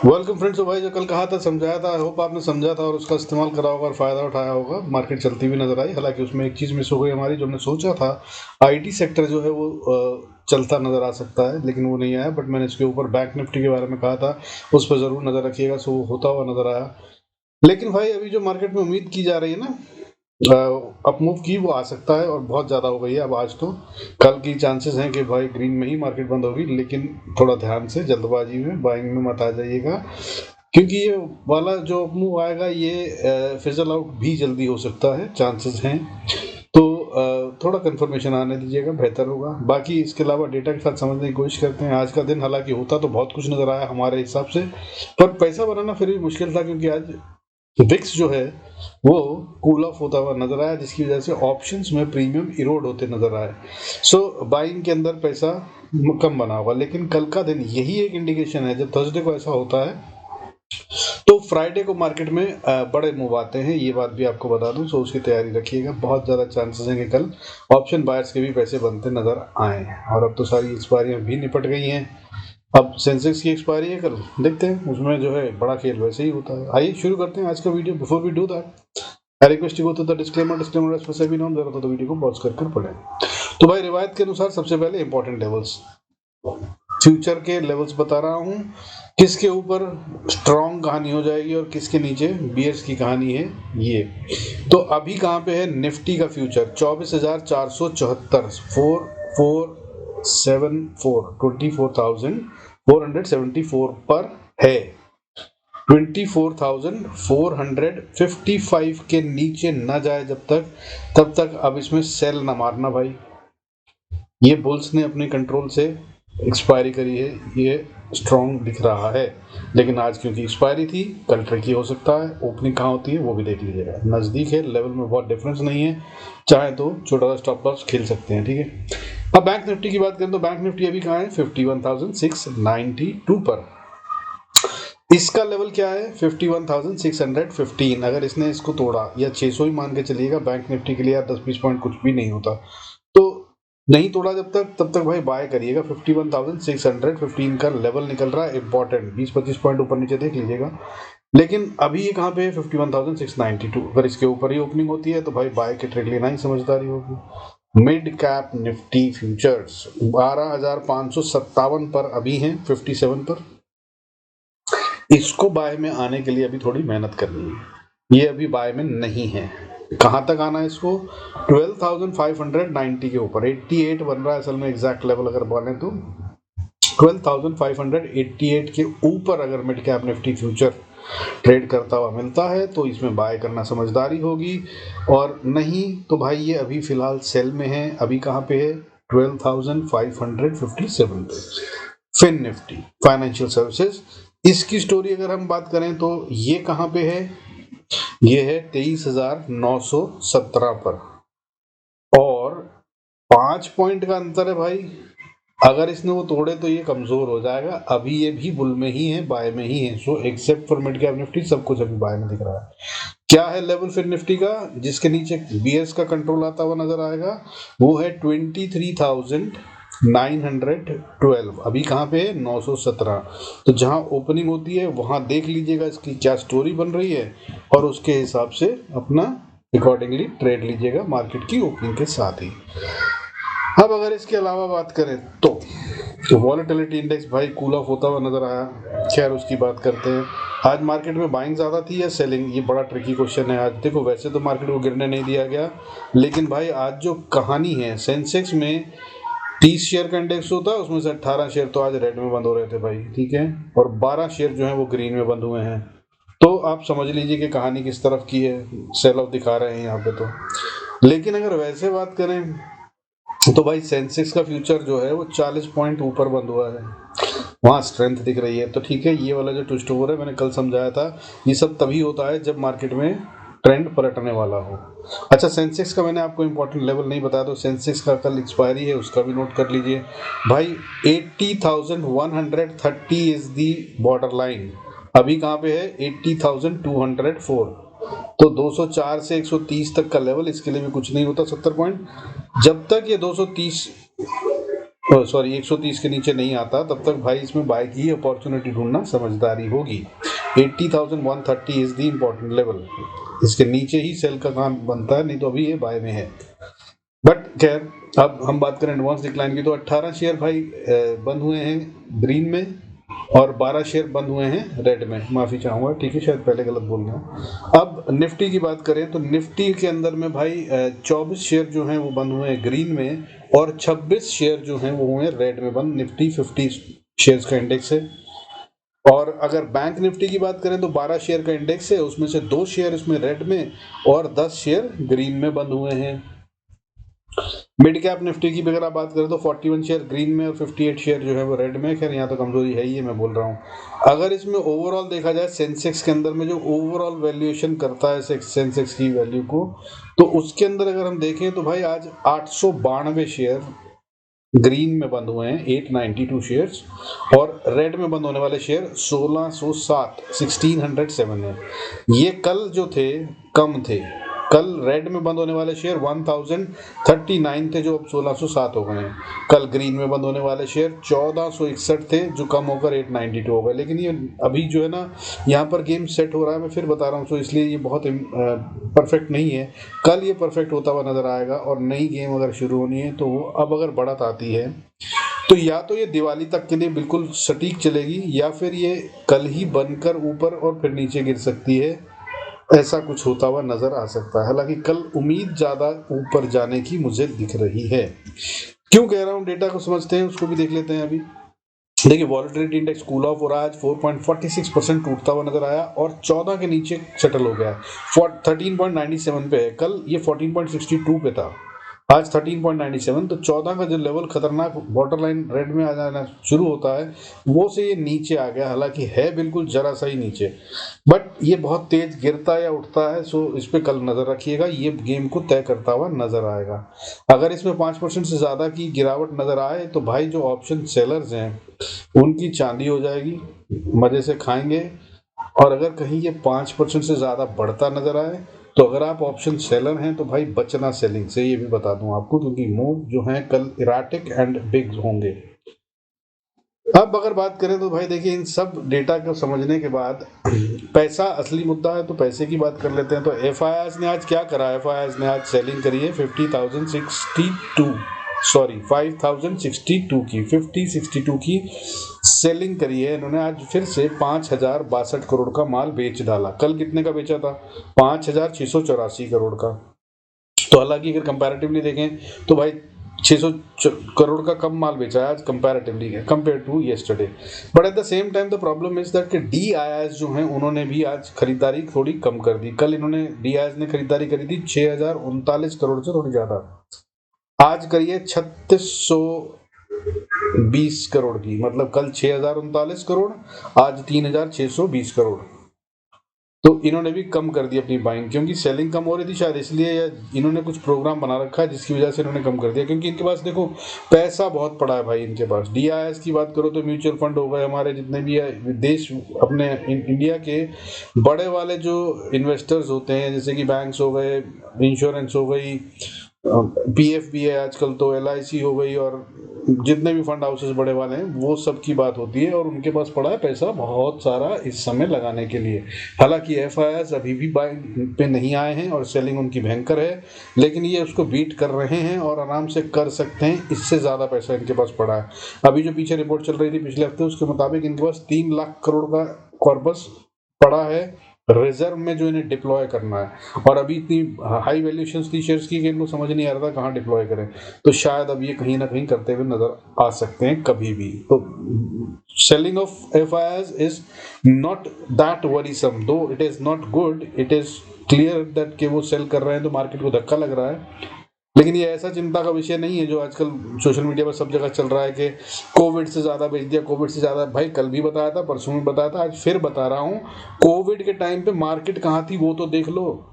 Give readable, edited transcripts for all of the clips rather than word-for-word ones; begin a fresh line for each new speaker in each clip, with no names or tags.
Welcome friends. तो भाई जो कल कहा था समझाया था, आई होप आपने समझा था और उसका इस्तेमाल करा होगा और फायदा उठाया होगा। मार्केट चलती हुई नजर आई, हालांकि उसमें एक चीज मिस हो गई हमारी। जो हमने सोचा था आईटी सेक्टर जो है वो चलता नजर आ सकता है, लेकिन वो नहीं आया। बट मैंने इसके ऊपर बैंक निफ्टी के बारे में कहा था, उस पर जरूर नजर रखिएगा। सो वो होता हुआ नजर आया। लेकिन भाई अभी जो मार्केट में उम्मीद की जा रही है ना अप मूव की, वो आ सकता है और बहुत ज्यादा हो गई है अब। आज तो कल की चांसेस हैं कि भाई ग्रीन में ही मार्केट बंद होगी, लेकिन थोड़ा ध्यान से, जल्दबाजी में बाइंग में मत आ जाइएगा, क्योंकि ये वाला जो अप मूव आएगा ये फिजल आउट भी जल्दी हो सकता है, चांसेस हैं। तो थोड़ा कंफर्मेशन आने दीजिएगा, बेहतर होगा। बाकी इसके अलावा डेटा के साथ समझने की कोशिश करते हैं। आज का दिन हालांकि होता तो बहुत कुछ नजर आया हमारे हिसाब से, पर पैसा बनाना फिर भी मुश्किल था, क्योंकि आज विक्स जो है वो कूल ऑफ होता हुआ नजर आया, जिसकी वजह से ऑप्शंस में प्रीमियम इरोड होते नजर आए। सो बाइंग के अंदर पैसा कम बना होगा। लेकिन कल का दिन यही एक इंडिकेशन है, जब थर्सडे को ऐसा होता है तो फ्राइडे को मार्केट में बड़े मूव आते हैं। ये बात भी आपको बता दूं, सो उसकी तैयारी रखिएगा। बहुत ज्यादा चांसेस हैं कि कल ऑप्शन बायर्स के भी पैसे बनते नजर आए। और अब तो सारी एक्सपायरियां भी निपट गई हैं। अब सेंसेक्स की एक्सपायरी है कल, देखते हैं उसमें जो है बड़ा खेल वैसे ही होता है। आइए शुरू करते हैं आज का video. Before we do that, I request you go to the disclaimer as per भी नाम जरा तो वीडियो को पॉज कर पढ़ें। तो भाई रिवायत के अनुसार सबसे पहले इंपॉर्टेंट लेवल्स, फ्यूचर के लेवल्स बता रहा हूं, किसके ऊपर स्ट्रॉन्ग कहानी हो जाएगी और किसके नीचे बियर्स की कहानी है ये। तो अभी कहां पे है निफ्टी का फ्यूचर? 24,474, 4474, 24,474 पर है। 24,455 के नीचे न जाए जब तक, तब तक अब इसमें सेल ना मारना भाई। ये बुल्स ने अपने कंट्रोल से एक्सपायरी करी है, ये स्ट्रॉन्ग दिख रहा है। लेकिन आज क्योंकि एक्सपायरी थी, कल ट्रिकी हो सकता है। ओपनिंग कहाँ होती है वो भी देख लीजिएगा, नजदीक है, लेवल में बहुत डिफरेंस नहीं है। चाहे तो छोटा सा स्टॉप लॉस खेल सकते हैं, ठीक है। अब बैंक निफ्टी की बात करें तो बैंक निफ्टी अभी कहाँ है? 51,692 पर। इसका लेवल क्या है? 51,615। अगर इसने इसको तोड़ा, या 600 ही मान के चलिएगा बैंक निफ्टी के लिए, यार 10-20 पॉइंट कुछ भी नहीं होता, तो नहीं तोड़ा जब तक, तब तक भाई बाय करिएगा। 51,615 का लेवल निकल रहा है इंपॉर्टेंट, 20-25 पॉइंट ऊपर नीचे देख लीजिएगा। लेकिन अभी ये कहाँ पे है? 51,692। अगर इसके ऊपर ही ओपनिंग होती है तो भाई बाय के ट्रेड लेना ही समझदारी होगी। मिड कैप निफ्टी फ्यूचर्स 12,557 पर अभी हैं, 57 पर। इसको बाय में आने के लिए अभी थोड़ी मेहनत करनी है, ये अभी बाय में नहीं है। कहां तक आना है इसको? 12,590 के ऊपर, 88 बन रहा है असल में, एग्जैक्ट लेवल अगर बोले तो 12,588 के ऊपर अगर mid cap Nifty future trade करता हुआ मिलता है तो इसमें बाय करना समझदारी होगी। और नहीं तो भाई ये अभी फिलहाल सेल में है। अभी कहां पे है? 12,557 पे। फिन निफ्टी फाइनेंशियल सर्विसेज, इसकी स्टोरी अगर हम बात करें तो ये कहां पे है? ये है 23,917 पर, और 5 पॉइंट का अंतर है भाई। अगर इसने वो तोड़े तो ये कमजोर हो जाएगा। अभी ये भी बुल में ही है, बाय में ही है। So except for mid cap Nifty सब कुछ अभी बाय में दिख रहा है। क्या है लेवल फिर निफ्टी का जिसके नीचे बीएस का कंट्रोल आता हुआ नजर आएगा? वो है 23,912। अभी कहां पे है? 917। तो जहां ओपनिंग होती है वहां देख लीजिएगा इसकी क्या स्टोरी बन रही है, और उसके हिसाब से अपना अकॉर्डिंगली ट्रेड लीजिएगा मार्केट की ओपनिंग के साथ ही। अब अगर इसके अलावा बात करें तो वॉलेटिलिटी इंडेक्स भाई कूल ऑफ होता हुआ नजर आया। खैर उसकी बात करते हैं। आज मार्केट में बाइंग ज्यादा थी या सेलिंग? ये बड़ा ट्रिकी क्वेश्चन है। आज देखो, वैसे तो मार्केट को गिरने नहीं दिया गया, लेकिन भाई आज जो कहानी है, सेंसेक्स में 30 शेयर का इंडेक्स होता है, उसमें से 18 शेयर तो आज रेड में बंद हो रहे थे भाई, ठीक है, और 12 शेयर जो है वो ग्रीन में बंद हुए हैं। तो आप समझ लीजिए कि कहानी किस तरफ की है, सेल ऑफ दिखा रहे हैं यहाँ पे तो। लेकिन अगर वैसे बात करें तो भाई सेंसेक्स का फ्यूचर जो है वो 40 पॉइंट ऊपर बंद हुआ है, वहां स्ट्रेंथ दिख रही है। तो ठीक है, ये वाला जो ट्विस्ट ओवर है मैंने कल समझाया था, ये सब तभी होता है जब मार्केट में ट्रेंड पलटने वाला हो। अच्छा, सेंसेक्स का मैंने आपको इंपॉर्टेंट लेवल नहीं बताया, तो सेंसेक्स का कल एक्सपायरी है, उसका भी नोट कर लीजिए भाई। 80,130 इज दी बॉर्डर लाइन। अभी कहां पे है? 80,204। तो 204 से 130 तक का लेवल इसके लिए भी कुछ नहीं होता, 70 पॉइंट। जब तक ये 230 सॉरी 130 के नीचे नहीं आता, तब तक भाई इसमें बाय की अपॉर्चुनिटी ढूंढना समझदारी होगी। 80,130 इज द इम्पोर्टेंट लेवल, इसके नीचे ही सेल का काम बनता है, नहीं तो अभी ये बाय में है। बट खैर, अब हम बात करें एडवांस डिक्लाइन की, तो 18 शेयर भाई बंद हुए हैं ग्रीन में और 12 शेयर बंद हुए हैं रेड में। माफी चाहूंगा, ठीक है, शायद पहले गलत बोल रहा हूँ। अब निफ्टी की बात करें तो निफ्टी के अंदर में भाई 24 शेयर जो हैं वो बंद हुए हैं ग्रीन में और 26 शेयर जो हैं वो हुए रेड में बंद। निफ्टी 50 शेयर्स का इंडेक्स है। और अगर बैंक निफ्टी की बात करें तो 12 शेयर का इंडेक्स है, उसमें से 2 शेयर इसमें रेड में और 10 शेयर ग्रीन में बंद हुए हैं। मिड कैप निफ्टी की अगर आप बात करें तो 41 शेयर ग्रीन में और 58 शेयर जो है वो रेड में। खैर यहाँ तो कमजोरी है ही है, मैं बोल रहा हूँ। अगर इसमें ओवरऑल देखा जाए सेंसेक्स के अंदर में जो ओवरऑल वैल्यूएशन करता है सेंसेक्स की वैल्यू को, तो उसके अंदर अगर हम देखें तो भाई आज 892 शेयर ग्रीन में बंद हुए हैं, 892 शेयर्स, और रेड में बंद होने वाले शेयर 1607 है। ये कल जो थे कम थे, कल रेड में बंद होने वाले शेयर 1039 थे जो अब 1607 हो गए हैं। कल ग्रीन में बंद होने वाले शेयर 1461 थे जो कम होकर 892 हो गए। लेकिन ये अभी जो है ना, यहाँ पर गेम सेट हो रहा है, मैं फिर बता रहा हूँ, तो इसलिए ये बहुत परफेक्ट नहीं है। कल ये परफेक्ट होता हुआ नजर आएगा और नई गेम अगर शुरू होनी है तो वो अब अगर बढ़त आती है तो या तो ये दिवाली तक के लिए बिल्कुल सटीक चलेगी या फिर ये कल ही बनकर ऊपर और फिर नीचे गिर सकती है। ऐसा कुछ होता हुआ नजर आ सकता है। हालांकि कल उम्मीद ज्यादा ऊपर जाने की मुझे दिख रही है। क्यों कह रहा हूं, डेटा को समझते हैं, उसको भी देख लेते हैं। अभी देखिए वॉलेटिलिटी इंडेक्स कूल ऑफ हो रहा है, आज 4.46% टूटता हुआ नजर आया और 14 के नीचे सेटल हो गया है। 13.97 पे है, कल ये 14.62 पे था, आज 13.97। तो 14 का जो लेवल खतरनाक बॉर्डर लाइन रेड में आ जाना शुरू होता है, वो से ये नीचे आ गया। हालांकि है बिल्कुल जरा सा ही नीचे, बट ये बहुत तेज गिरता या उठता है, सो इस पे कल नजर रखिएगा, ये गेम को तय करता हुआ नजर आएगा। अगर इसमें 5% से ज्यादा की गिरावट नजर आए तो भाई जो ऑप्शन सेलर्स हैं उनकी चांदी हो जाएगी, मजे से खाएंगे। और अगर कहीं ये 5% से ज्यादा बढ़ता नजर आए तो अगर आप ऑप्शन सेलर हैं तो भाई बचना सेलिंग से, ये भी बता दूं आपको, क्योंकि मूव जो है कल इराटिक एंड बिग होंगे। अब अगर बात करें तो भाई देखिए इन सब डेटा को समझने के बाद पैसा असली मुद्दा है, तो पैसे की बात कर लेते हैं। तो एफआईआईस ने आज क्या करा, एफआईआईस ने आज सेलिंग करी है 5062 की 5062 की सेलिंग करी है इन्होंने। आज फिर से 5062 करोड़ का माल बेच डाला। कल कितने का बेचा था, 5684 करोड़ का। तो हालांकि अगर कंपैरेटिवली देखें तो भाई 600 करोड़ का कम माल बेचा है आज comparatively compare to yesterday. But at the same time the problem is that कि डीआईएस जो हैं उन्होंने भी आज खरीदारी थोड़ी कम कर दी। कल इन्होंने डीआईएस ने खरीदारी करी थी 6039 करोड़ से थोड़ी ज्यादा, आज करिए 3620 करोड़ की। मतलब कल 6039 करोड़, आज 3620 करोड़। तो इन्होंने भी कम कर दी अपनी बाइंग, क्योंकि सेलिंग कम हो रही थी शायद इसलिए, या इन्होंने कुछ प्रोग्राम बना रखा है जिसकी वजह से इन्होंने कम कर दिया। क्योंकि इनके पास देखो पैसा बहुत पड़ा है भाई इनके पास। डीआईएस की बात करो तो म्यूचुअल फंड हो गए हमारे जितने भी है देश अपने इंडिया के बड़े वाले जो इन्वेस्टर्स होते हैं, जैसे कि बैंक्स हो गए, इंश्योरेंस हो गई, पीएफ भी है आजकल, तो एलआईसी हो गई, और जितने भी फंड हाउसेस बड़े वाले हैं वो सब की बात होती है। और उनके पास पड़ा है पैसा बहुत सारा इस समय लगाने के लिए। हालांकि एफआईआईस अभी भी बाइंग पे नहीं आए हैं और सेलिंग उनकी भयंकर है, लेकिन ये उसको बीट कर रहे हैं और आराम से कर सकते हैं। इससे ज्यादा पैसा इनके पास पड़ा है। अभी जो पीछे रिपोर्ट चल रही थी पिछले हफ्ते, उसके मुताबिक इनके पास 3 लाख करोड़ का कॉर्पस पड़ा है रिजर्व में, जो इन्हें डिप्लॉय करना है। और अभी इतनी हाई वैल्यूएशन थी शेयर्स की कि इनको समझ नहीं आ रहा था कहाँ डिप्लॉय करें। तो शायद अब ये कहीं ना कहीं करते हुए नजर आ सकते हैं कभी भी। तो selling of FIIs is not that worrisome, though it is not good, it is clear that कि वो सेल कर रहे हैं तो मार्केट को धक्का लग रहा है। लेकिन ये ऐसा चिंता का विषय नहीं है जो आजकल सोशल मीडिया पर सब जगह चल रहा है कि कोविड से ज्यादा बेच दिया, कोविड से ज्यादा। भाई कल भी बताया था, परसों भी बताया था, आज फिर बता रहा हूं, कोविड के टाइम पे मार्केट कहां थी वो तो देख लो।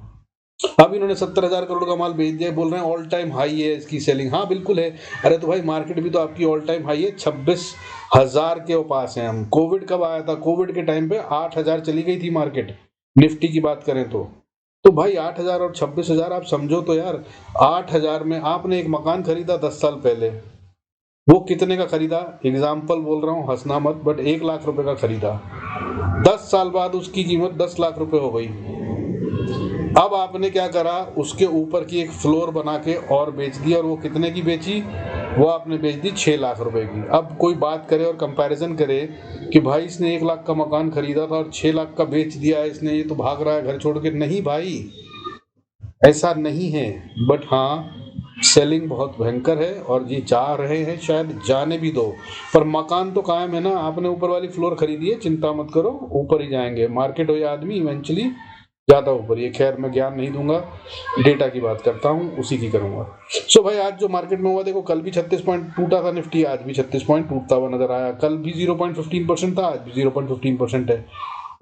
अब इन्होंने 70,000 करोड़ का माल बेच दिया, बोल रहे हैं ऑल टाइम हाई है इसकी सेलिंग। हाँ बिल्कुल है। अरे तो भाई मार्केट भी तो आपकी ऑल टाइम हाई है, 26,000 के पास है हम। कोविड कब आया था, कोविड के टाइम पे 8,000 चली गई थी मार्केट, निफ्टी की बात करें तो भाई 8,000 और 26,000 आप समझो तो यार। 8,000 में आपने एक मकान खरीदा 10 साल पहले, वो कितने का खरीदा, एग्जाम्पल बोल रहा हूँ, हंसना मत, बट 1 लाख रुपए का खरीदा, 10 साल बाद उसकी कीमत 10 लाख रुपए हो गई। अब आपने क्या करा, उसके ऊपर की एक फ्लोर बना के और बेच दी, और वो कितने की बेची, वो आपने बेच दी 6 लाख रुपए की। अब कोई बात करे और कंपैरिजन करे कि भाई इसने 1 लाख का मकान खरीदा था और 6 लाख का बेच दिया है इसने, ये तो भाग रहा है घर छोड़ के। नहीं भाई, ऐसा नहीं है। बट हाँ, सेलिंग बहुत भयंकर है और ये जा रहे हैं, शायद जाने भी दो, पर मकान तो कायम है ना। आपने ऊपर वाली फ्लोर खरीदी है, चिंता मत करो, ऊपर ही जाएंगे। मार्केट हो या आदमी, इवेंचुअली ज्यादा ऊपर। ये खैर मैं ज्ञान नहीं दूंगा, डेटा की बात करता हूँ, उसी की करूंगा। सो भाई, आज जो मार्केट में हुआ, देखो, कल भी 36 पॉइंट टूटा था निफ्टी, आज भी 36 पॉइंट टूटता हुआ नजर आया। कल भी 0.15% था, आज भी 0.15% है।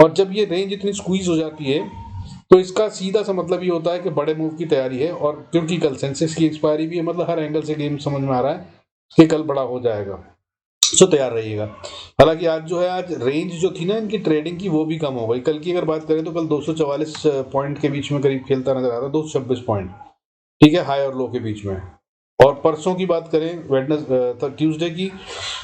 और जब ये रेंज इतनी स्क्वीज हो जाती है, तो इसका सीधा सा मतलब ये होता है कि बड़े मूव की तैयारी है। और क्योंकि कल सेंसेक्स की एक्सपायरी भी है, मतलब हर एंगल से गेम समझ में आ रहा है कि कल बड़ा हो जाएगा। सो तैयार रहिएगा। हालांकि आज जो है, आज रेंज जो थी ना इनकी ट्रेडिंग की, वो भी कम हो गई। कल की अगर बात करें तो कल 244 पॉइंट के बीच में करीब खेलता नजर आ रहा, 226 पॉइंट, ठीक है, हाई और लो के बीच में। और परसों की बात करें, ट्यूसडे की,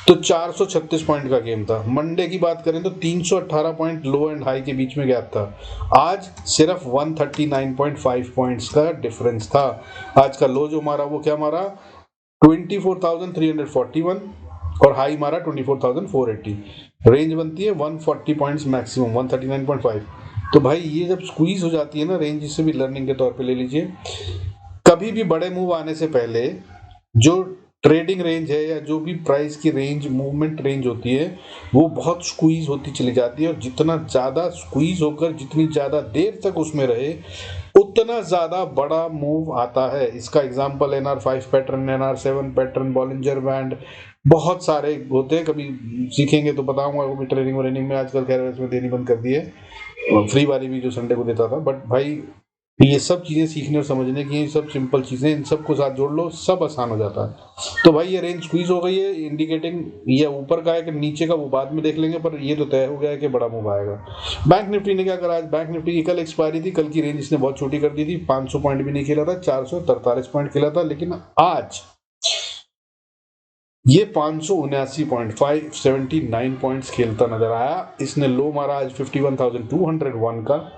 तो 436 पॉइंट का गेम था। मंडे की बात करें तो 318 पॉइंट लो एंड हाई के बीच में गैप था। आज सिर्फ 139.5 पॉइंट्स का डिफरेंस था। आज का लो जो मारा, वो क्या मारा, 24,341, और हाई मारा 24,480। रेंज बनती है 140 पॉइंट्स मैक्सिमम, 139.5। तो भाई ये जब स्क्वीज हो जाती है ना रेंज, जिसे भी लर्निंग के तौर पे ले लीजिए, कभी भी बड़े मूव आने से पहले जो ट्रेडिंग रेंज है या जो भी प्राइस की रेंज, मूवमेंट रेंज होती है, वो बहुत स्क्वीज होती चली जाती है। और जितना ज्यादा स्क्वीज होकर जितनी ज्यादा देर तक उसमें रहे, उतना ज्यादा बड़ा मूव आता है। इसका example NR5 pattern, NR7 pattern, Bollinger band, बहुत सारे होते हैं। कभी सीखेंगे तो बताऊंगा, वो भी ट्रेनिंग व्रेनिंग में। आजकल खैर इसमें देनी बंद कर दी है, फ्री वाली भी जो संडे को देता था। बट भाई, ये सब चीजें सीखने और समझने की, ये सब सिंपल चीजें, इन सबको साथ जोड़ लो, सब आसान हो जाता है। तो भाई ये रेंज स्क्वीज हो गई है, इंडिकेटिंग ये ऊपर का है कि नीचे का, वो बाद में देख लेंगे, पर ये तो तय हो गया है कि बड़ा मूव आएगा। बैंक निफ्टी ने क्या करा आज, बैंक निफ्टी की कल एक्सपायरी थी, कल की रेंज इसने बहुत छोटी कर दी थी, 500 पॉइंट भी नहीं खेला था, 443 पॉइंट खेला था। लेकिन आज ये 579.579 पॉइंट्स खेलता नजर आया। इसने लो मारा आज 51,201 का,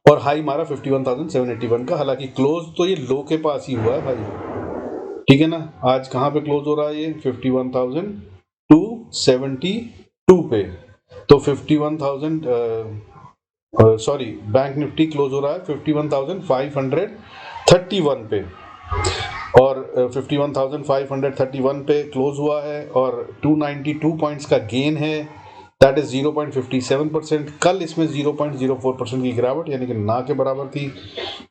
और हाई मारा 51,781 का। हालांकि क्लोज तो ये लो के पास ही हुआ है भाई, ठीक है ना। आज कहां पे क्लोज हो रहा है ये, 51,272 पे। तो 51,000, सॉरी, बैंक निफ्टी क्लोज हो रहा है 51,531 पे, और 51,531 पे क्लोज हुआ है, और 292 पॉइंट्स का गेन है, दैट इज 0.57%। कल इसमें 0.04% की गिरावट, यानी कि ना के बराबर थी,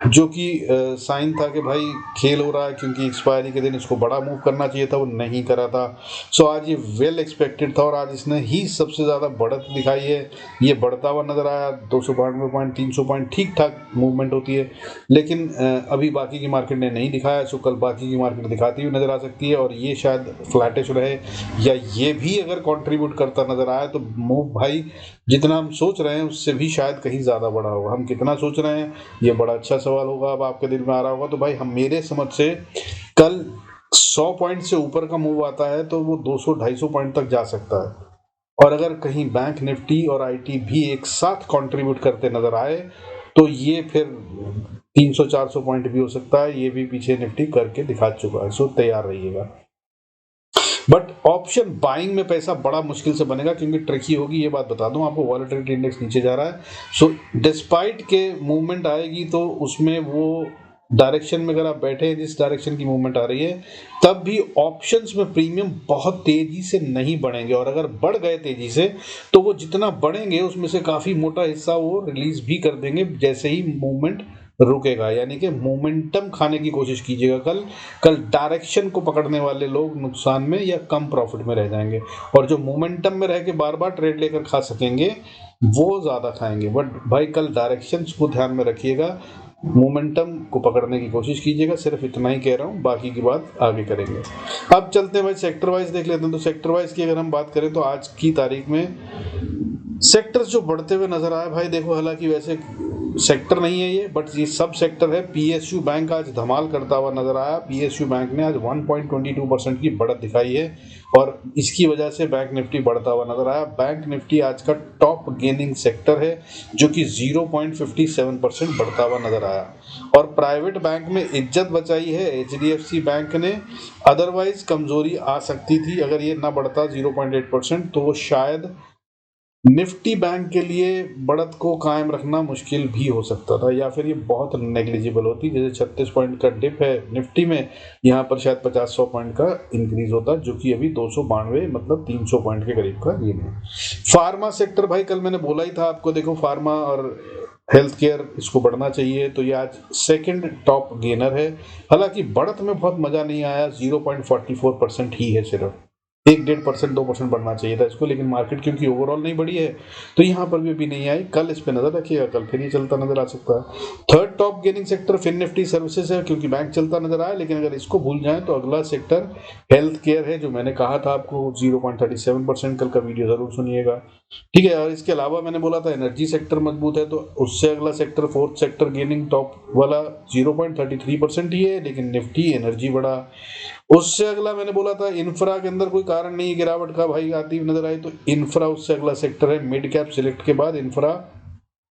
जो कि साइन था कि भाई खेल हो रहा है, क्योंकि एक्सपायरी के दिन इसको बड़ा मूव करना चाहिए था, वो नहीं करा था। सो आज ये वेल एक्सपेक्टेड था, और आज इसने ही सबसे ज़्यादा बढ़त दिखाई है। ये बढ़ता हुआ नजर आया, 292 पॉइंट, 300 पॉइंट, ठीक ठाक मूवमेंट होती है। लेकिन अभी बाकी की मार्केट ने नहीं दिखाया, सो कल बाकी की मार्केट दिखाती हुई नजर आ सकती है, और ये शायद फ्लैटिश रहे, या ये भी अगर कंट्रीब्यूट करता नजर आया, तो मूव भाई जितना हम सोच रहे हैं उससे भी शायद कहीं ज़्यादा बड़ा होगा। हम कितना सोच रहे हैं, ये बड़ा अच्छा सवाल होगा, अब आपके दिल में आ रहा होगा। तो भाई, हम, मेरे समझ से कल 100 पॉइंट से ऊपर का मूव आता है तो वो 200-250 पॉइंट तक जा सकता है। और अगर कहीं बैंक निफ्टी और आईटी भी एक साथ कंट्रीब्यूट करते नजर आए, तो ये फिर 300-400 पॉइंट भी हो सकता है। ये भी पीछे निफ्टी करके दिखा चुका है, सो तैयार रहिएगा। बट ऑप्शन बाइंग में पैसा बड़ा मुश्किल से बनेगा, क्योंकि ट्रिकी होगी, ये बात बता दूं आपको। वॉलेटिलिटी इंडेक्स नीचे जा रहा है, सो डिस्पाइट के मूवमेंट आएगी तो उसमें वो डायरेक्शन में, अगर आप बैठे हैं जिस डायरेक्शन की मूवमेंट आ रही है, तब भी ऑप्शंस में प्रीमियम बहुत तेजी से नहीं बढ़ेंगे। और अगर बढ़ गए तेजी से, तो वो जितना बढ़ेंगे उसमें से काफी मोटा हिस्सा वो रिलीज भी कर देंगे जैसे ही मूवमेंट रुकेगा। यानी कि मोमेंटम खाने की कोशिश कीजिएगा कल। कल डायरेक्शन को पकड़ने वाले लोग नुकसान में या कम प्रॉफिट में रह जाएंगे, और जो मोमेंटम में रह के बार बार ट्रेड लेकर खा सकेंगे, वो ज्यादा खाएंगे। बट भाई, कल डायरेक्शंस को ध्यान में रखिएगा, मोमेंटम को पकड़ने की कोशिश कीजिएगा। सिर्फ इतना ही कह रहा हूँ, बाकी की बात आगे करेंगे। अब चलते हैं भाई, सेक्टर वाइज देख लेते हैं। तो सेक्टर वाइज की अगर हम बात करें, तो आज की तारीख में सेक्टर्स जो बढ़ते हुए नजर आए भाई, देखो, हालांकि वैसे सेक्टर नहीं है ये, बट ये सब सेक्टर है। पीएसयू बैंक आज धमाल करता हुआ नजर आया। पीएसयू बैंक ने आज 1.22% की बढ़त दिखाई है और इसकी वजह से बैंक निफ्टी बढ़ता हुआ नजर आया। बैंक निफ्टी आज का टॉप गेनिंग सेक्टर है जो कि 0.57% बढ़ता हुआ नजर आया। और प्राइवेट बैंक में इज्जत बचाई है एचडीएफसी बैंक ने, अदरवाइज कमजोरी आ सकती थी अगर ये ना बढ़ता 0.8%, तो शायद निफ्टी बैंक के लिए बढ़त को कायम रखना मुश्किल भी हो सकता था, या फिर ये बहुत नेग्लिजिबल होती। जैसे 36 पॉइंट का डिप है निफ्टी में, यहाँ पर शायद 50-100 पॉइंट का इंक्रीज होता, जो कि अभी 292 मतलब 300 पॉइंट के करीब का गेन है। फार्मा सेक्टर भाई, कल मैंने बोला ही था आपको, देखो फार्मा और हेल्थ केयर इसको बढ़ना चाहिए, तो ये आज सेकंड टॉप गेनर है। हालांकि बढ़त में बहुत मजा नहीं आया, 0.44% ही है सिर्फ। 1-1.5%, 2% बढ़ना चाहिए था इसको, लेकिन मार्केट क्योंकि ओवरऑल नहीं बढ़ी है तो यहाँ पर भी अभी नहीं आई। कल इस पे नजर रखिएगा, कल फिर ये चलता नजर आ सकता है। Third top gaining sector fin Nifty services है, क्योंकि बैंक चलता नजर आया, लेकिन अगर इसको भूल जाए तो अगला सेक्टर हेल्थ केयर है, जो मैंने कहा था आपको 0.37%। कल का वीडियो जरूर सुनिएगा, ठीक है। और इसके अलावा मैंने बोला था एनर्जी सेक्टर मजबूत है, तो उससे अगला sector fourth sector gaining top वाला 0.33% ही है, लेकिन निफ्टी एनर्जी बढ़ा। उससे अगला मैंने बोला था इंफ्रा के अंदर कोई कारण नहीं गिरावट का भाई आती नजर आई, तो इंफ्रा उससे अगला सेक्टर है। मिड कैप सिलेक्ट के बाद इंफ्रा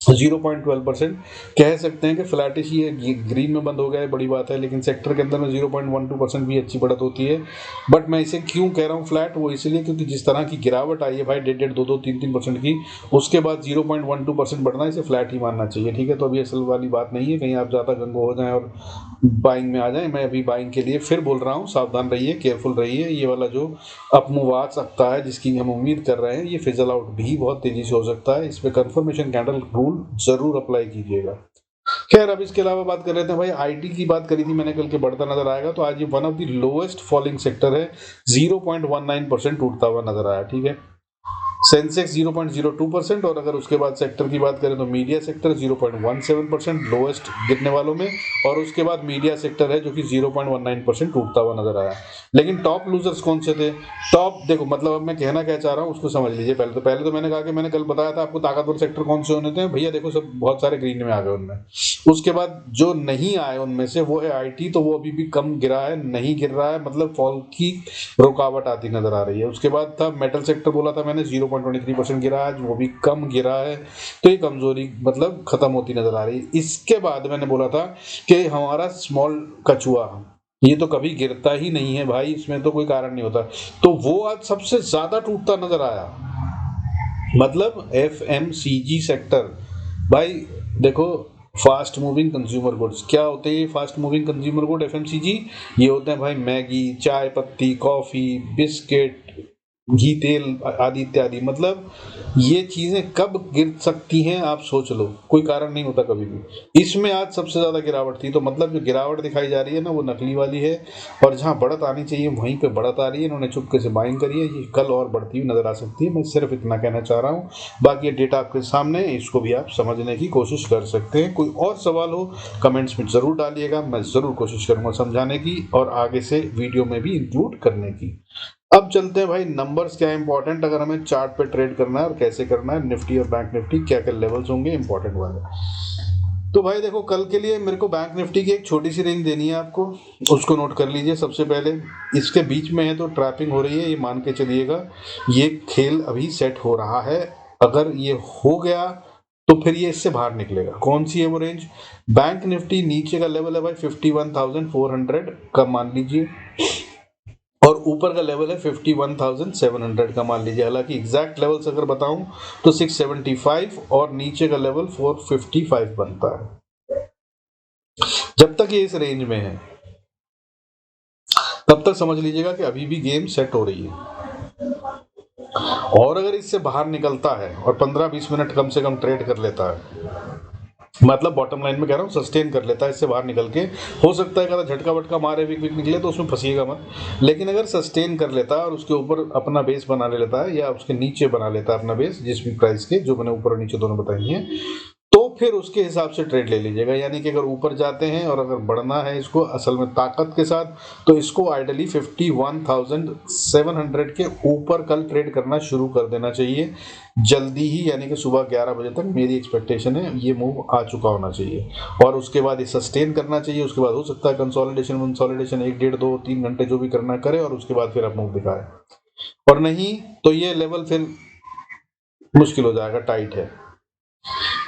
0.12%, कह सकते हैं कि फ्लैटिश ही है, ग्रीन में बंद हो गया है, बड़ी बात है। लेकिन सेक्टर के अंदर में 0.12% भी अच्छी बढ़त होती है। बट मैं इसे क्यों कह रहा हूँ फ्लैट, वो इसलिए क्योंकि जिस तरह की गिरावट आई है भाई 1.5, 2, 3% की, उसके बाद 0.12% बढ़ना, इसे फ्लैट ही मानना चाहिए, ठीक है। तो अभी असल वाली बात नहीं है कहीं आप ज़्यादा गंगो हो जाएं और बाइंग में आ जाएं। मैं अभी बाइंग के लिए फिर बोल रहा हूँ, सावधान रहिए, केयरफुल रहिए। ये वाला जो अपमूव आ सकता है जिसकी हम उम्मीद कर रहे हैं, ये फिजल आउट भी बहुत तेजी से हो सकता है। इस पे कंफर्मेशन कैंडल रूल जरूर अप्लाई कीजिएगा। खैर, अब इसके अलावा बात कर रहे थे भाई, आईटी की बात करी थी मैंने कल के, बढ़ता नजर आएगा, तो आज ये one of the lowest falling sector है, 0.19% टूटता हुआ नजर आया, ठीक है। सेंसेक्स 0.02%, और अगर उसके बाद सेक्टर की बात करें तो मीडिया सेक्टर 0.17% लोएस्ट गिरने वालों में, और उसके बाद मीडिया सेक्टर है जो कि 0.19% टूटता हुआ नजर आया। लेकिन टॉप लूजर्स कौन से थे? टॉप देखो, मतलब अब मैं कहना क्या चाह रहा हूँ उसको समझ लीजिए। पहले तो मैंने कहा कि मैंने कल बताया था आपको ताकतवर सेक्टर कौन से होने थे, भैया देखो सब बहुत सारे ग्रीन में आ गए उनमें। उसके बाद जो नहीं आए उनमें से वो है आईटी, तो वो अभी भी कम गिरा है, नहीं गिर रहा है, मतलब फॉल की रुकावट आती नजर आ रही है। उसके बाद था मेटल सेक्टर, बोला था मैंने 0.23% गिरा, आज वो भी कम गिरा है, तो ये कमजोरी मतलब खत्म होती नजर आ रही है। इसके बाद मैंने बोला था कि हमारा स्मॉल कछुआ, ये तो कभी गिरता ही नहीं है भाई, इसमें तो कोई कारण नहीं होता, तो वो आज सबसे ज्यादा टूटता नजर आया। मतलब एफएमसीजी सेक्टर भाई, देखो फास्ट मूविंग कंज्यूमर गुड्स क्या होते हैं? Fast moving consumer good FMCG, ये होते हैं भाई मैगी, चाय पत्ती, कॉफी, बिस्किट, घी, तेल आदि इत्यादि। मतलब ये चीजें कब गिर सकती हैं आप सोच लो, कोई कारण नहीं होता कभी भी। इसमें आज सबसे ज्यादा गिरावट थी, तो मतलब जो गिरावट दिखाई जा रही है ना वो नकली वाली है, और जहां बढ़त आनी चाहिए वहीं पे बढ़त आ रही है। इन्होंने चुपके से बाइंग करी है, ये कल और बढ़ती हुई नजर आ सकती है। मैं सिर्फ इतना कहना चाह रहा हूँ, बाकी ये डेटा आपके सामने है, इसको भी आप समझने की कोशिश कर सकते हैं। कोई और सवाल हो कमेंट्स में जरूर डालिएगा, मैं जरूर कोशिश करूंगा समझाने की और आगे से वीडियो में भी इंक्लूड करने की। अब चलते हैं भाई, नंबर्स क्या इंपॉर्टेंट अगर हमें चार्ट पे ट्रेड करना है और कैसे करना है, निफ्टी और बैंक निफ्टी क्या क्या लेवल्स होंगे इंपॉर्टेंट वाले। तो भाई देखो, कल के लिए मेरे को बैंक निफ्टी की एक छोटी सी रेंज देनी है आपको, उसको नोट कर लीजिए। सबसे पहले इसके बीच में है तो ट्रैपिंग हो रही है, ये मान के चलिएगा। ये खेल अभी सेट हो रहा है, अगर ये हो गया तो फिर ये इससे बाहर निकलेगा। कौन सी है वो रेंज? बैंक निफ्टी नीचे का लेवल है भाई 51,400 का मान लीजिए, और ऊपर का लेवल है 51,700 का मान लीजिए। हालांकि एग्जैक्ट लेवल्स अगर बताऊं तो 675 और नीचे का लेवल 455 बनता है। जब तक ये इस रेंज में है तब तक समझ लीजिएगा कि अभी भी गेम सेट हो रही है, और अगर इससे बाहर निकलता है और 15-20 मिनट कम से कम ट्रेड कर लेता है, मतलब बॉटम लाइन में कह रहा हूँ सस्टेन कर लेता है इससे बाहर निकल के, हो सकता है अगर झटका वटका मारे विक निकले तो उसमें फंसिएगा मत, लेकिन अगर सस्टेन कर लेता है और उसके ऊपर अपना बेस बना ले लेता है या उसके नीचे बना लेता है अपना बेस, जिस भी प्राइस के जो मैंने ऊपर और नीचे दोनों बताई हैं, तो फिर उसके हिसाब से ट्रेड ले लीजिएगा। यानी कि अगर ऊपर जाते हैं और अगर बढ़ना है इसको असल में ताकत के साथ, तो इसको आइडियली 51,700 के ऊपर कल ट्रेड करना शुरू कर देना चाहिए जल्दी ही, यानी कि सुबह 11 बजे तक मेरी एक्सपेक्टेशन है ये मूव आ चुका होना चाहिए और उसके बाद ये सस्टेन करना चाहिए। उसके बाद हो सकता है कंसोलिडेशन 1 डेढ़ 2 3 घंटे जो भी करना करे और उसके बाद फिर आप मूव दिखाए, और नहीं तो ये लेवल फिर मुश्किल हो जाएगा, टाइट है।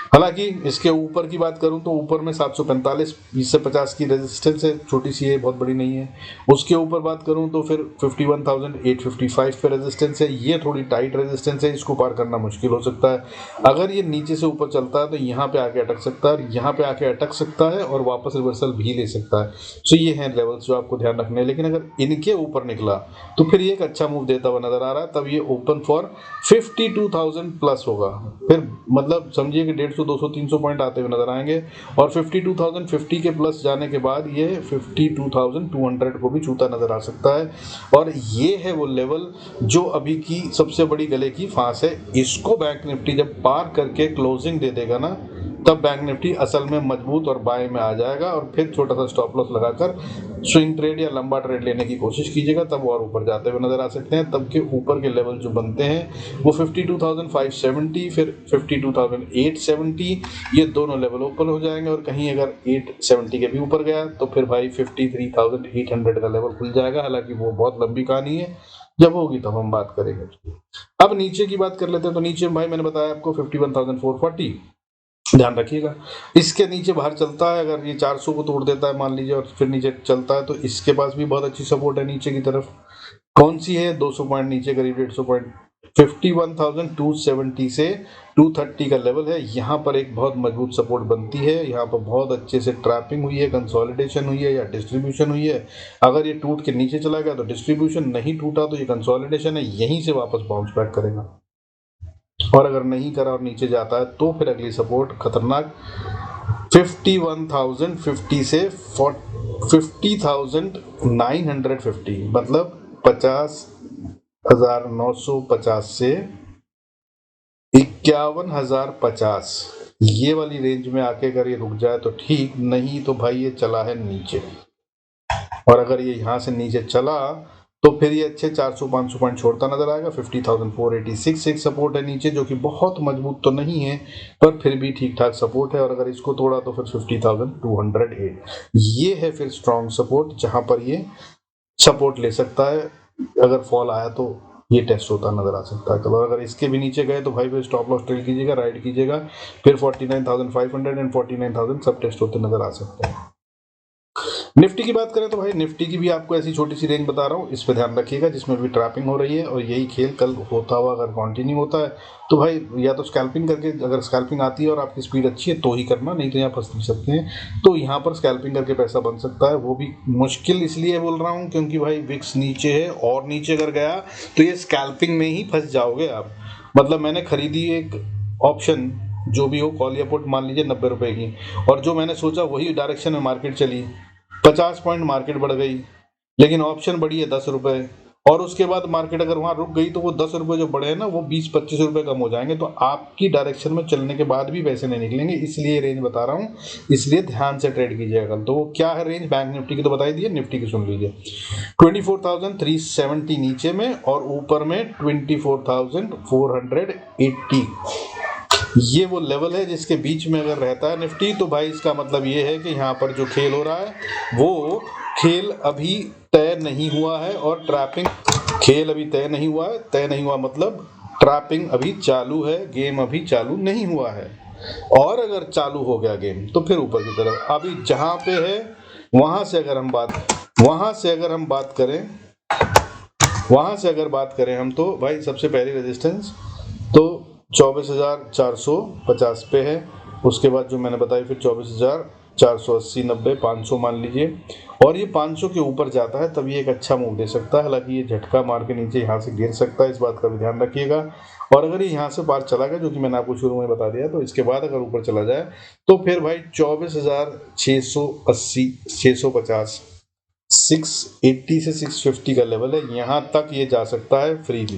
हालांकि इसके ऊपर की बात करूं तो ऊपर में 745 20 से 50 की रेजिस्टेंस है, छोटी सी है, बहुत बड़ी नहीं है। उसके ऊपर बात करूं तो फिर 51,855 पे रेजिस्टेंस है, ये थोड़ी टाइट रेजिस्टेंस है, इसको पार करना मुश्किल हो सकता है। अगर ये नीचे से ऊपर चलता है तो यहाँ पे आके अटक सकता है, यहाँ पे आके अटक सकता है और वापस रिवर्सल भी ले सकता है। सो ये हैं लेवल्स जो आपको ध्यान रखने हैं। लेकिन अगर इनके ऊपर निकला तो फिर ये एक अच्छा मूव देता हुआ नजर आ रहा है, तब ये ओपन फॉर 52,000 प्लस होगा। फिर मतलब समझिए कि 150 200 300 पॉइंट आते हुए नजर आएंगे और 52,050 के प्लस जाने के बाद ये 52,200 को भी छूता नजर आ सकता है। और ये है वो लेवल जो अभी की सबसे बड़ी गले की फांस है। इसको बैंक निफ्टी जब पार करके क्लोजिंग दे देगा ना, तब बैंक निफ्टी असल में मजबूत और बाय में आ जाएगा और फिर छोटा सा स्टॉप लॉस लगाकर स्विंग ट्रेड या लंबा ट्रेड लेने की कोशिश कीजिएगा, तब और ऊपर जाते हुए नजर आ सकते हैं। तब के ऊपर के लेवल जो बनते हैं वो 52,570 फिर 52,870, ये दोनों लेवल ओपन हो जाएंगे और कहीं अगर 870 के भी ऊपर गया तो फिर भाई 53,800 का लेवल खुल जाएगा। हालांकि वो बहुत लंबी कहानी है, जब होगी तब हम बात करेंगे उसकी। अब नीचे की बात कर लेते हैं, तो नीचे भाई मैंने बताया आपको 51,440, ध्यान रखिएगा। इसके नीचे बाहर चलता है, अगर ये 400 को तोड़ देता है मान लीजिए और फिर नीचे चलता है, तो इसके पास भी बहुत अच्छी सपोर्ट है नीचे की तरफ। कौन सी है? 200 पॉइंट नीचे, करीब 150 पॉइंट, 51,270 से 230 का लेवल है। यहाँ पर एक बहुत मजबूत सपोर्ट बनती है, यहाँ पर बहुत अच्छे से ट्रैपिंग हुई है, कंसोलिडेशन हुई है या डिस्ट्रीब्यूशन हुई है। अगर ये टूट के नीचे चला गया तो डिस्ट्रीब्यूशन, नहीं टूटा तो ये कंसोलिडेशन है, यहीं से वापस बाउंस बैक करेगा। और अगर नहीं करा और नीचे जाता है तो फिर अगली सपोर्ट खतरनाक 51,050 से 50,950, मतलब 50,950 से 51,050, ये वाली रेंज में आके अगर ये रुक जाए तो ठीक, नहीं तो भाई ये चला है नीचे। और अगर ये यहाँ से नीचे चला तो फिर ये अच्छे 400-500 पॉइंट छोड़ता नजर आएगा। 50,486 एक सपोर्ट है नीचे, जो कि बहुत मजबूत तो नहीं है पर फिर भी ठीक ठाक सपोर्ट है। और अगर इसको तोड़ा तो फिर 50,208, ये है फिर स्ट्रॉन्ग सपोर्ट, जहां पर ये सपोर्ट ले सकता है। अगर फॉल आया तो ये टेस्ट होता नजर आ सकता है। और अगर इसके भी नीचे गए तो भाई फिर स्टॉप लॉस ट्रेल कीजिएगा, राइड कीजिएगा, फिर 49,500 एंड 49,000 सब टेस्ट होते नजर आ सकते हैं। निफ्टी की बात करें तो भाई निफ्टी की भी आपको ऐसी छोटी सी रेंज बता रहा हूँ, इस पे ध्यान रखिएगा, जिसमें भी ट्रैपिंग हो रही है। और यही खेल कल होता हुआ अगर कंटिन्यू होता है तो भाई या तो स्कैल्पिंग करके, अगर स्कैल्पिंग आती है और आपकी स्पीड अच्छी है तो ही करना, नहीं तो यहाँ फंस नहीं सकते हैं। तो यहाँ पर स्कैल्पिंग करके पैसा बन सकता है, वो भी मुश्किल इसलिए बोल रहा हूँ क्योंकि भाई विक्स नीचे है और नीचे अगर गया तो ये स्कैल्पिंग में ही फंस जाओगे आप। मतलब मैंने खरीदी एक ऑप्शन, जो भी हो, कॉल या पुट मान लीजिए 90 रुपए की, और जो मैंने सोचा वही डायरेक्शन में मार्केट चली, 50 पॉइंट मार्केट बढ़ गई, लेकिन ऑप्शन बढ़ी है 10 रुपए, और उसके बाद मार्केट अगर वहां रुक गई तो वो 10 रुपए जो बढ़े हैं ना, वो 20-25 रुपए कम हो जाएंगे। तो आपकी डायरेक्शन में चलने के बाद भी पैसे नहीं निकलेंगे, इसलिए रेंज बता रहा हूँ, इसलिए ध्यान से ट्रेड कीजिएगा। तो वो क्या है रेंज? बैंक निफ्टी की तो बताई दी है, निफ्टी की सुन लीजिए। 24,370 नीचे में और ऊपर में 24,480, ये वो लेवल है जिसके बीच में अगर रहता है निफ्टी, तो भाई इसका मतलब ये है कि यहाँ पर जो खेल हो रहा है वो खेल अभी तय नहीं हुआ है। और ट्रैपिंग, खेल अभी तय नहीं हुआ है, तय नहीं हुआ मतलब ट्रैपिंग अभी चालू है, गेम अभी चालू नहीं हुआ है। और अगर चालू हो गया गेम तो फिर ऊपर की तरफ। अभी जहां पे है वहां से अगर हम बात करें हम, तो भाई सबसे पहली रेजिस्टेंस तो 24,450 पे है। उसके बाद जो मैंने बताई फिर 24,480, 90, 500 मान लीजिए, और ये 500 के ऊपर जाता है तब ये एक अच्छा मूव दे सकता है। हालांकि ये झटका मार के नीचे यहाँ से गिर सकता है, इस बात का भी ध्यान रखिएगा। और अगर ये यहाँ से पार चला गया, जो कि मैंने आपको शुरू में बता दिया, तो इसके बाद अगर ऊपर चला जाए तो फिर भाई 24,680, 650, 680 से 650 का लेवल है, यहाँ तक ये जा सकता है फ्रीली।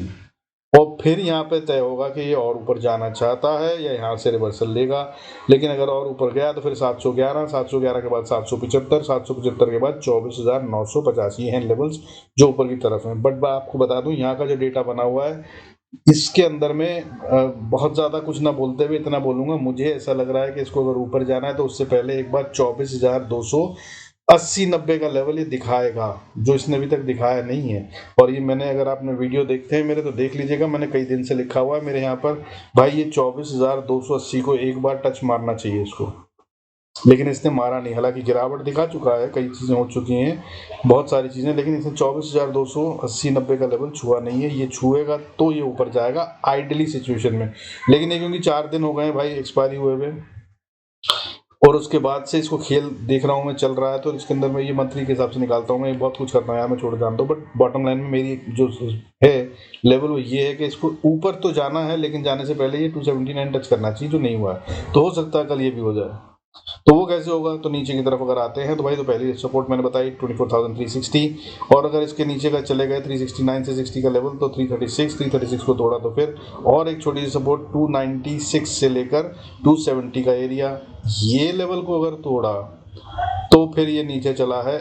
और फिर यहाँ पे तय होगा कि ये और ऊपर जाना चाहता है या यहाँ से रिवर्सल लेगा। लेकिन अगर और ऊपर गया तो फिर 711, 711 के बाद 775, 775 के बाद 24,950 ये हैं लेवल्स जो ऊपर की तरफ हैं। बट मैं आपको बता दूं यहाँ का जो डेटा बना हुआ है इसके अंदर में बहुत ज़्यादा कुछ ना बोलते हुए इतना बोलूंगा, मुझे ऐसा लग रहा है कि इसको अगर ऊपर जाना है तो उससे पहले एक बार 24,280-90 का लेवल ये दिखाएगा, जो इसने अभी तक दिखाया नहीं है। और ये मैंने, अगर आपने वीडियो देखते हैं मेरे तो देख लीजिएगा, मैंने कई दिन से लिखा हुआ है मेरे यहाँ पर भाई ये 24,280 को एक बार टच मारना चाहिए इसको, लेकिन इसने मारा नहीं। हालांकि गिरावट दिखा चुका है, कई चीज़ें हो चुकी हैं, बहुत सारी चीज़ें, लेकिन इसने 24,280-90 का लेवल छुआ नहीं है। ये छुएगा तो ये ऊपर जाएगा आइडली सिचुएशन में। लेकिन ये क्योंकि 4 दिन हो गए हैं भाई एक्सपायरी हुए हुए, और उसके बाद से इसको खेल देख रहा हूँ मैं चल रहा है, तो इसके अंदर मैं ये मंथली के हिसाब से निकालता हूँ। मैं बहुत कुछ करता हूँ यार, मैं छोड़ जानता हूँ, बट बॉटम लाइन में मेरी जो है लेवल वो ये है कि इसको ऊपर तो जाना है, लेकिन जाने से पहले ये 279 टच करना चाहिए, जो नहीं हुआ है। तो हो सकता है कल ये भी हो जाए। तो वो कैसे होगा, तो नीचे की तरफ अगर आते हैं तो भाई, तो पहली सपोर्ट मैंने बताई 24,360, और अगर इसके नीचे का चले गए 369 से 60 का लेवल तो 336 को तोड़ा तो फिर और एक छोटी सी सपोर्ट 296 से लेकर 270 का एरिया, ये लेवल को अगर तोड़ा तो फिर ये नीचे चला है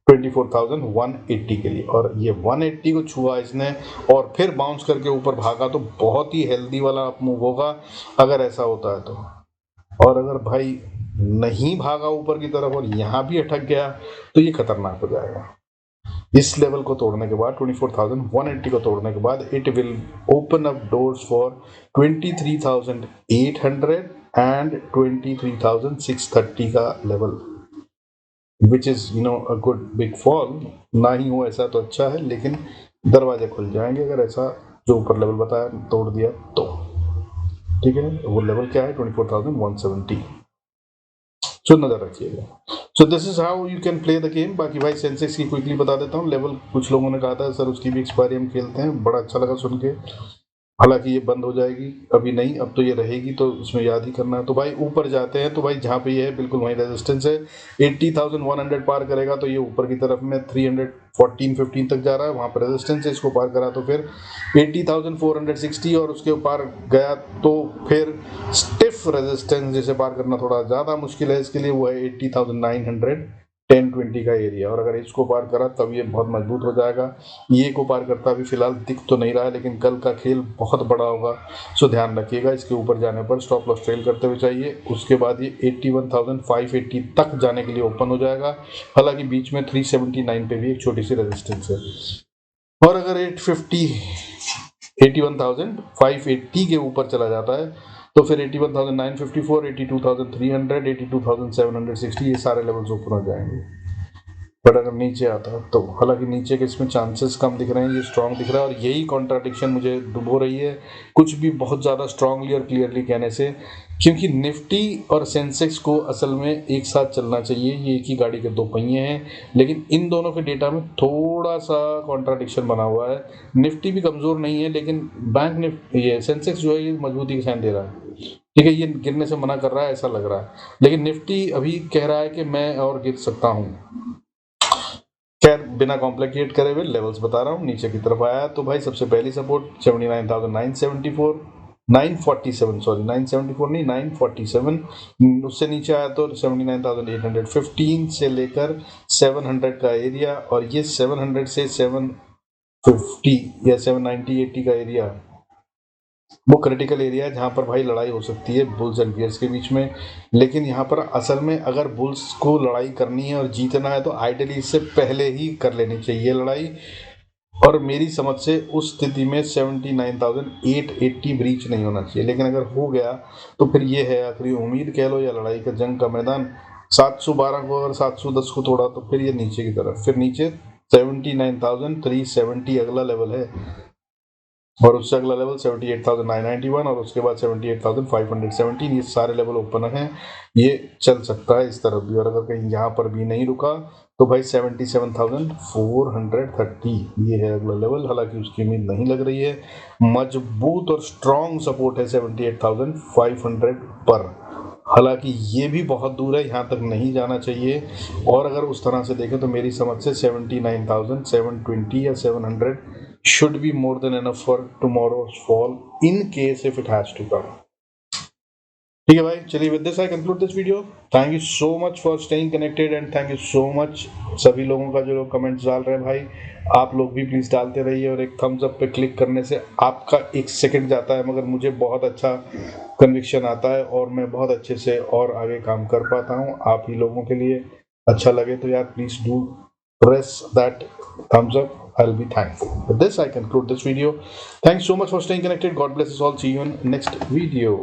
24,180 के लिए, और ये 180 को छुआ इसने और फिर बाउंस करके ऊपर भागा, तो बहुत ही हेल्दी वाला मूव होगा अगर ऐसा होता है तो। और अगर भाई नहीं भागा ऊपर की तरफ और यहाँ भी अटक गया तो ये खतरनाक हो जाएगा। इस लेवल को तोड़ने के बाद 24,180 को तोड़ने के बाद it will open up doors for 23,800 and 23,630 का level, which is a good big fall. ना ही हो ऐसा तो अच्छा है, लेकिन दरवाजे खुल जाएंगे अगर ऐसा जो ऊपर लेवल बताया तोड़ दिया तो। ठीक है, वो लेवल क्या है 24,170, सो नजर रखिएगा। So this is how you can play the game. बाकी भाई सेंसेक्स की क्विकली बता देता हूँ लेवल, कुछ लोगों ने कहा था सर उसकी भी एक्सपायरी हम खेलते हैं, बड़ा अच्छा लगा सुन के। हालांकि ये बंद हो जाएगी, अभी नहीं, अब तो ये रहेगी, तो इसमें याद ही करना है। तो भाई ऊपर जाते हैं तो भाई जहाँ पे ये है बिल्कुल वहीं रेजिस्टेंस है। 80,100 पार करेगा तो ये ऊपर की तरफ में 314-15 तक जा रहा है, वहाँ पर रेजिस्टेंस है। इसको पार करा तो फिर 80,460 और उसके पार गया तो फिर स्टिफ रेजिस्टेंस जिसे पार करना थोड़ा ज़्यादा मुश्किल है इसके लिए, वो है 80,900 10-20 का एरिया। और अगर इसको पार करा तब ये बहुत मजबूत हो जाएगा। ये को पार करता अभी फिलहाल दिख तो नहीं रहा है, लेकिन कल का खेल बहुत बड़ा होगा, सो ध्यान रखिएगा। इसके ऊपर जाने पर स्टॉप लॉस ट्रेल करते हुए चाहिए। उसके बाद ये 81,580 तक जाने के लिए ओपन हो जाएगा। हालांकि बीच में 379 पे भी एक छोटी सी रेजिस्टेंस है। और अगर 81,580 के ऊपर चला जाता है तो फिर 81,954, 82,300, 82,760 ये सारे लेवल्स ऊपर हो जाएंगे। बट अगर नीचे आता है तो, हालांकि नीचे के इसमें चांसेस कम दिख रहे हैं, ये स्ट्रांग दिख रहा है, और यही कॉन्ट्राडिक्शन मुझे डुबो रही है कुछ भी बहुत ज़्यादा स्ट्रांगली और क्लियरली कहने से। क्योंकि निफ्टी और सेंसेक्स को असल में एक साथ चलना चाहिए, ये एक ही गाड़ी के दो पहिए हैं, लेकिन इन दोनों के डेटा में थोड़ा सा कॉन्ट्राडिक्शन बना हुआ है। निफ्टी भी कमज़ोर नहीं है, लेकिन बैंक निफ्टी, ये सेंसेक्स जो है ये मजबूती के साइन दे रहा है। ठीक है, ये गिरने से मना कर रहा है ऐसा लग रहा है, लेकिन निफ्टी अभी कह रहा है कि मैं और गिर सकता हूँ। खैर बिना कॉम्प्लिकेट करे हुए लेवल्स बता रहा हूँ। नीचे की तरफ आया तो भाई सबसे पहली सपोर्ट 79,974, 947, सॉरी 974 नहीं 947। उससे नीचे आया तो 79,815 से लेकर 700 का एरिया, और ये 700 से 750 या 790-80 का एरिया वो क्रिटिकल एरिया है जहाँ पर भाई लड़ाई हो सकती है बुल्स एंड बियर्स के बीच में। लेकिन यहाँ पर असल में अगर बुल्स को लड़ाई करनी है और जीतना है तो आइडियली इससे पहले ही कर लेनी चाहिए लड़ाई, और मेरी समझ से उस स्थिति में 79,880 ब्रीच नहीं होना चाहिए। लेकिन अगर हो गया तो फिर ये है आखिरी उम्मीद कह लो या लड़ाई का जंग का मैदान। 712 को अगर 710 को तोड़ा तो फिर ये नीचे की तरफ, फिर नीचे 79,370 अगला लेवल है, और उससे अगला लेवल 78,991, और उसके बाद 78,517। ये सारे लेवल ओपन हैं, ये चल सकता है इस तरफ भी। और अगर कहीं यहाँ पर भी नहीं रुका तो भाई 77,430 ये है अगला लेवल। हालांकि उसकी उम्मीद नहीं लग रही है। मजबूत और स्ट्रॉन्ग सपोर्ट है 78,500 पर, हालांकि ये भी बहुत दूर है, यहाँ तक नहीं जाना चाहिए। और अगर उस तरह से देखें तो मेरी समझ से 79,720 या 700 should be more than enough for tomorrow's fall in case if it has to come. ठीक है भाई, चलिए with this I conclude this video. Thank you so much for staying connected and thank you so much सभी लोगों का जो लोग comments डाल रहे हैं भाई. आप लोग भी प्लीज़ डालते रहिए और एक थम्स अप पे क्लिक करने से आपका एक सेकंड जाता है मगर मुझे बहुत अच्छा कन्विक्शन आता है और मैं बहुत अच्छे से और आगे काम कर पाता हूँ. आप ही लोगों के लिए अच्छा लगे तो यार please do press that thumbs up. I'll be thankful. With this, I conclude this video. Thanks so much for staying connected. God bless us all. See you in next video.